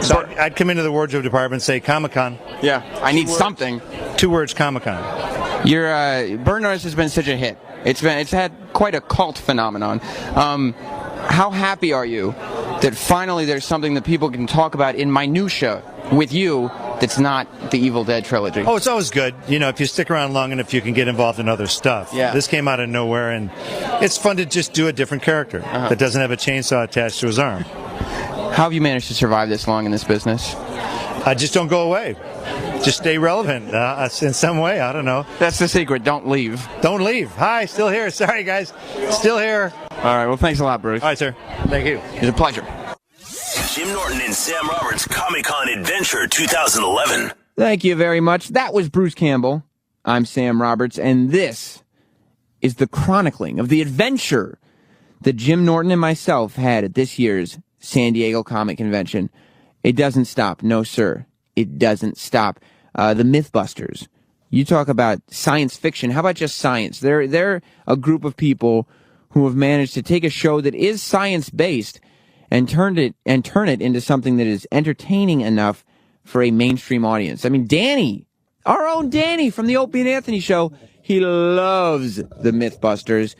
So I'd come into the wardrobe department and say, Comic-Con. Yeah, I need something. 2 words, Comic-Con. Your Burn Notice has been such a hit. It's had quite a cult phenomenon. How happy are you that finally there's something that people can talk about in minutia with you that's not the Evil Dead trilogy? Oh, it's always good. You know, if you stick around long enough, you can get involved in other stuff. Yeah. This came out of nowhere, and it's fun to just do a different character that doesn't have a chainsaw attached to his arm. How have you managed to survive this long in this business? I just don't go away. Just stay relevant in some way. I don't know. That's the secret. Don't leave. Don't leave. Hi, still here. Sorry, guys. Still here. All right. Well, thanks a lot, Bruce. All right, sir. Thank you. It's a pleasure. Jim Norton and Sam Roberts Comic-Con Adventure 2011. Thank you very much. That was Bruce Campbell. I'm Sam Roberts, and this is the chronicling of the adventure that Jim Norton and myself had at this year's San Diego Comic Convention. It doesn't stop. No, sir. It doesn't stop. The Mythbusters. You talk about science fiction. How about just science? They're a group of people who have managed to take a show that is science-based and turn it into something that is entertaining enough for a mainstream audience. I mean, Danny, our own Danny from the Opie and Anthony show, he loves the Mythbusters.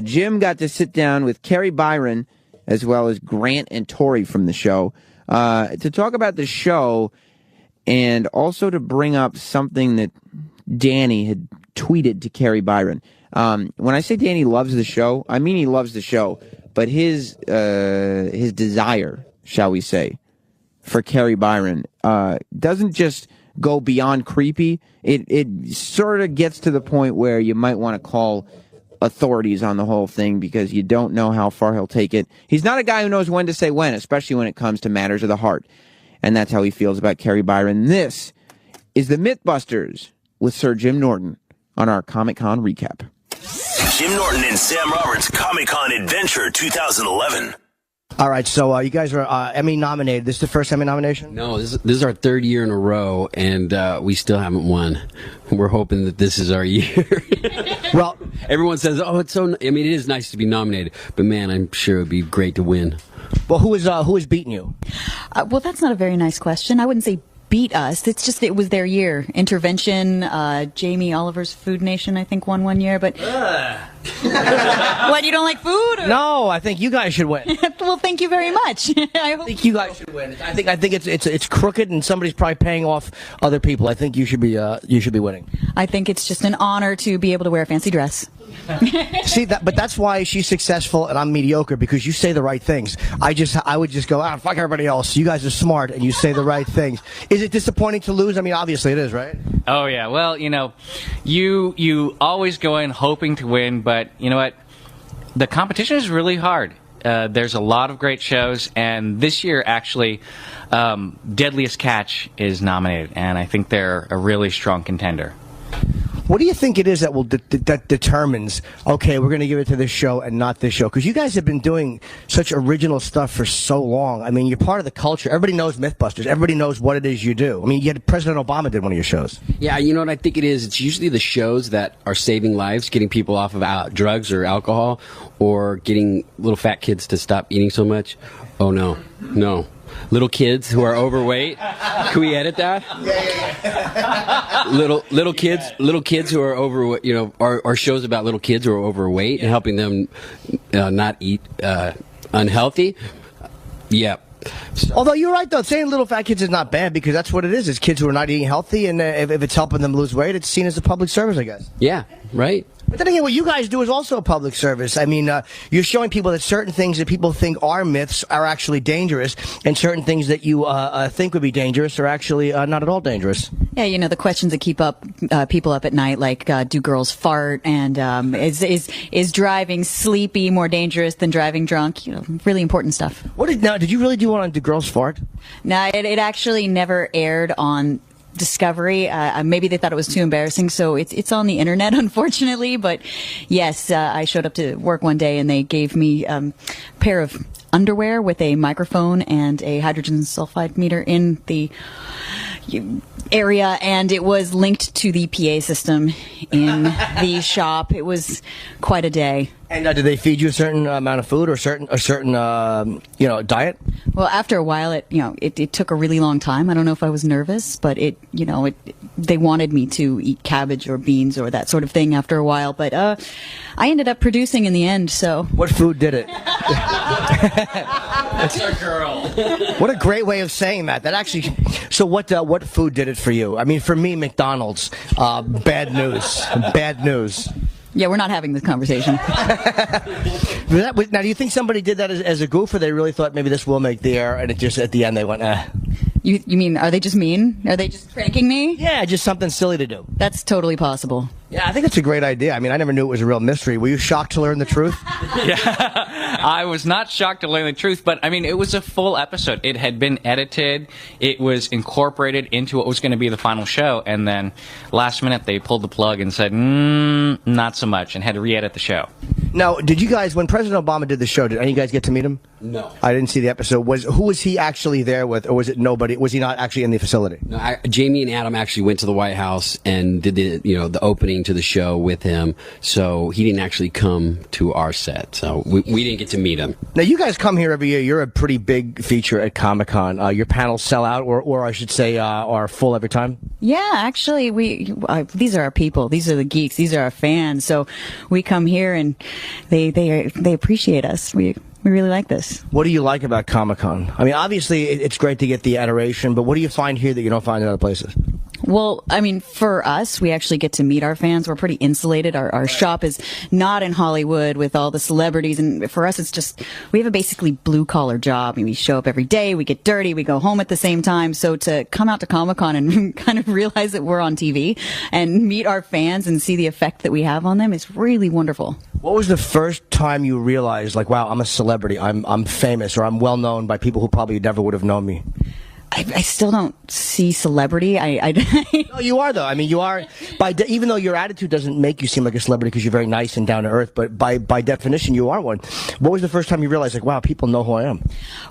Jim got to sit down with Carrie Byron as well as Grant and Tori from the show to talk about the show and also to bring up something that Danny had tweeted to Carrie Byron. When I say Danny loves the show, I mean he loves the show, but his desire, shall we say, for Carrie Byron doesn't just go beyond creepy. It sort of gets to the point where you might want to call authorities on the whole thing because you don't know how far he'll take it. He's not a guy who knows when to say when, especially when it comes to matters of the heart. And that's how he feels about Carrie Byron. This is the Mythbusters with Sir Jim Norton on our Comic-Con recap. Jim Norton and Sam Roberts Comic-Con Adventure 2011. All right, so you guys are Emmy nominated. This is the first Emmy nomination? No, this is our 3rd year in a row, and we still haven't won. We're hoping that this is our year. Well, everyone says, "Oh, it's so." I mean, it is nice to be nominated, but man, I'm sure it'd be great to win. Well, who is beating you? Well, that's not a very nice question. I wouldn't say beat us. It's just, it was their year. Intervention, Jamie Oliver's Food Nation, I think, won one year, but... What, you don't like food? Or? No, I think you guys should win. Well, thank you very much. I think you guys should win. I think it's crooked, and somebody's probably paying off other people. I think you should be winning. I think it's just an honor to be able to wear a fancy dress. See that, but that's why she's successful and I'm mediocre, because you say the right things. I would just go, fuck everybody else. You guys are smart and you say the right things. Is it disappointing to lose? I mean, obviously it is, right? Oh yeah. Well, you always go in hoping to win, but you know what? The competition is really hard. There's a lot of great shows, and this year actually, Deadliest Catch is nominated, and I think they're a really strong contender. What do you think it is that will that determines, okay, we're going to give it to this show and not this show? Because you guys have been doing such original stuff for so long. I mean, you're part of the culture. Everybody knows Mythbusters. Everybody knows what it is you do. I mean, President Obama did one of your shows. Yeah, you know what I think it is? It's usually the shows that are saving lives, getting people off of drugs or alcohol, or getting little fat kids to stop eating so much. Oh, no. Little kids who are overweight. Can we edit that? Yeah. Little kids who are overweight. Our shows about little kids who are overweight and helping them not eat unhealthy. Yeah. Although you're right, though, saying little fat kids is not bad, because that's what it is. It's kids who are not eating healthy, and if it's helping them lose weight, it's seen as a public service, I guess. Yeah. Right. But then again, what you guys do is also a public service. I mean, you're showing people that certain things that people think are myths are actually dangerous, and certain things that you think would be dangerous are actually not at all dangerous. Yeah, the questions that keep people up at night, like do girls fart, and is driving sleepy more dangerous than driving drunk? Really important stuff. Did you really do one on Do Girls Fart? No, it actually never aired on Discovery. Maybe they thought it was too embarrassing, so it's on the internet, unfortunately. But yes, I showed up to work one day and they gave me a pair of underwear with a microphone and a hydrogen sulfide meter in the area, and it was linked to the PA system in the shop. It was quite a day. And did they feed you a certain amount of food or a certain diet? Well, after a while, it took a really long time. I don't know if I was nervous, but they wanted me to eat cabbage or beans or that sort of thing after a while. But I ended up producing in the end. So what food did it? That's our girl. What a great way of saying that. That actually. So what food did it for you? I mean, for me, McDonald's. Bad news. Bad news. Yeah, we're not having this conversation. Now, do you think somebody did that as a goof, or they really thought maybe this will make the air, and it just at the end they went, eh? You mean, are they just mean? Are they just pranking me? Yeah, just something silly to do. That's totally possible. Yeah, I think it's a great idea. I mean, I never knew it was a real mystery. Were you shocked to learn the truth? Yeah, I was not shocked to learn the truth, but I mean, it was a full episode. It had been edited. It was incorporated into what was going to be the final show, and then last minute they pulled the plug and said, not so much, and had to re-edit the show. Now, did you guys, when President Obama did the show, did any of you guys get to meet him? No. I didn't see the episode. Who was he actually there with, or was it nobody? Was he not actually in the facility? No, Jamie and Adam actually went to the White House and did the opening to the show with him, so he didn't actually come to our set, so we didn't get to meet him. Now, you guys come here every year. You're a pretty big feature at Comic-Con. Your panels sell out, or I should say, are full every time? Yeah, actually, these are our people. These are the geeks. These are our fans. So we come here and they appreciate us. We really like this. What do you like about Comic-Con? I mean, obviously, it's great to get the adoration, but what do you find here that you don't find in other places? Well, I mean, for us, we actually get to meet our fans. We're pretty insulated. Our shop is not in Hollywood with all the celebrities. And for us, it's just, we have a basically blue-collar job. I mean, we show up every day, we get dirty, we go home at the same time. So to come out to Comic-Con and kind of realize that we're on TV and meet our fans and see the effect that we have on them is really wonderful. What was the first time you realized, like, wow, I'm a celebrity, I'm famous, or I'm well-known by people who probably never would have known me? I still don't see celebrity. No, you are, though. I mean, you are, even though your attitude doesn't make you seem like a celebrity because you're very nice and down to earth, but by definition, you are one. What was the first time you realized, like, wow, people know who I am?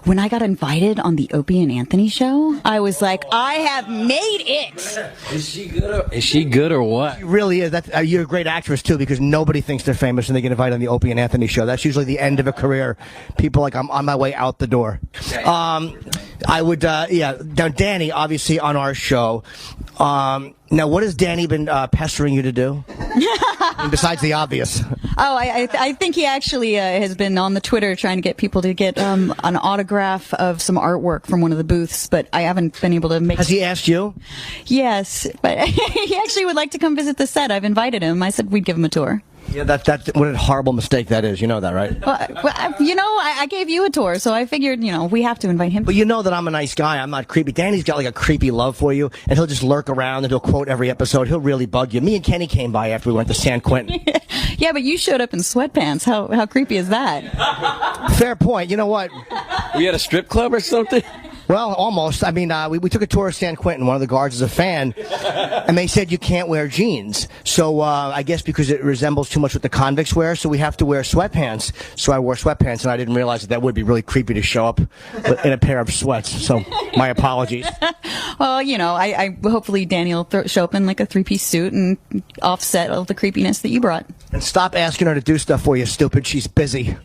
When I got invited on the Opie and Anthony show, I was like, I have made it. Is she good or what? She really is. You're a great actress, too, because nobody thinks they're famous when they get invited on the Opie and Anthony show. That's usually the end of a career. People like, I'm on my way out the door. I would, yeah. Now, Danny, obviously on our show. Now, what has Danny been pestering you to do? Besides the obvious. Oh, I think he actually has been on the Twitter trying to get people to get an autograph of some artwork from one of the booths, but I haven't been able to make. Has he asked you? Yes, but he actually would like to come visit the set. I've invited him. I said we'd give him a tour. Yeah, what a horrible mistake that is. You know that, right? Well, you know, I gave you a tour, so I figured, you know, we have to invite him. But you know that I'm a nice guy. I'm not creepy. Danny's got like a creepy love for you, and he'll just lurk around and he'll quote every episode. He'll really bug you. Me and Kenny came by after we went to San Quentin. Yeah, but you showed up in sweatpants. How creepy is that? Fair point. You know what? We at a strip club or something? Well, almost. I mean, we took a tour of San Quentin. One of the guards is a fan, and they said you can't wear jeans. So I guess because it resembles too much what the convicts wear, so we have to wear sweatpants. So I wore sweatpants, and I didn't realize that would be really creepy to show up in a pair of sweats. So my apologies. Well, you know, I hopefully Danny will show up in like a three-piece suit and offset all the creepiness that you brought. And stop asking her to do stuff for you, stupid. She's busy.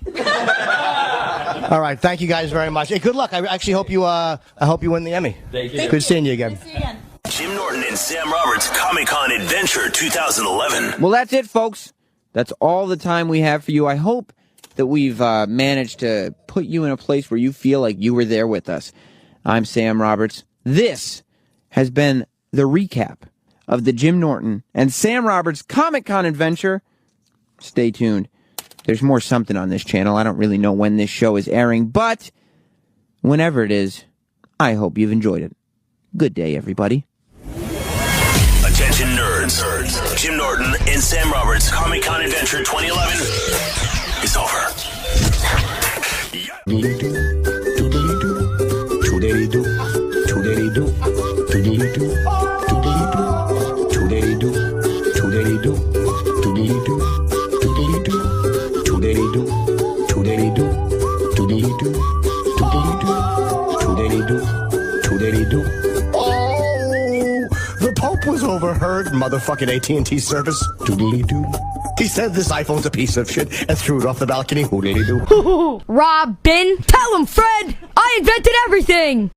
All right, thank you guys very much. Hey, good luck. I actually hope you win the Emmy. Thank you. Good seeing you again. Good to see you again. Jim Norton and Sam Roberts Comic-Con Adventure 2011. Well, that's it, folks. That's all the time we have for you. I hope that we've managed to put you in a place where you feel like you were there with us. I'm Sam Roberts. This has been the recap of the Jim Norton and Sam Roberts Comic-Con Adventure. Stay tuned. There's more something on this channel. I don't really know when this show is airing, but whenever it is, I hope you've enjoyed it. Good day, everybody. Attention nerds. Jim Norton and Sam Roberts Comic-Con Adventure 2011 is over. The Pope was overheard, motherfucking AT&T service. Doodly-doo. He said this iPhone's a piece of shit and threw it off the balcony. Doodly-doo. Robin, tell him, Fred! I invented everything!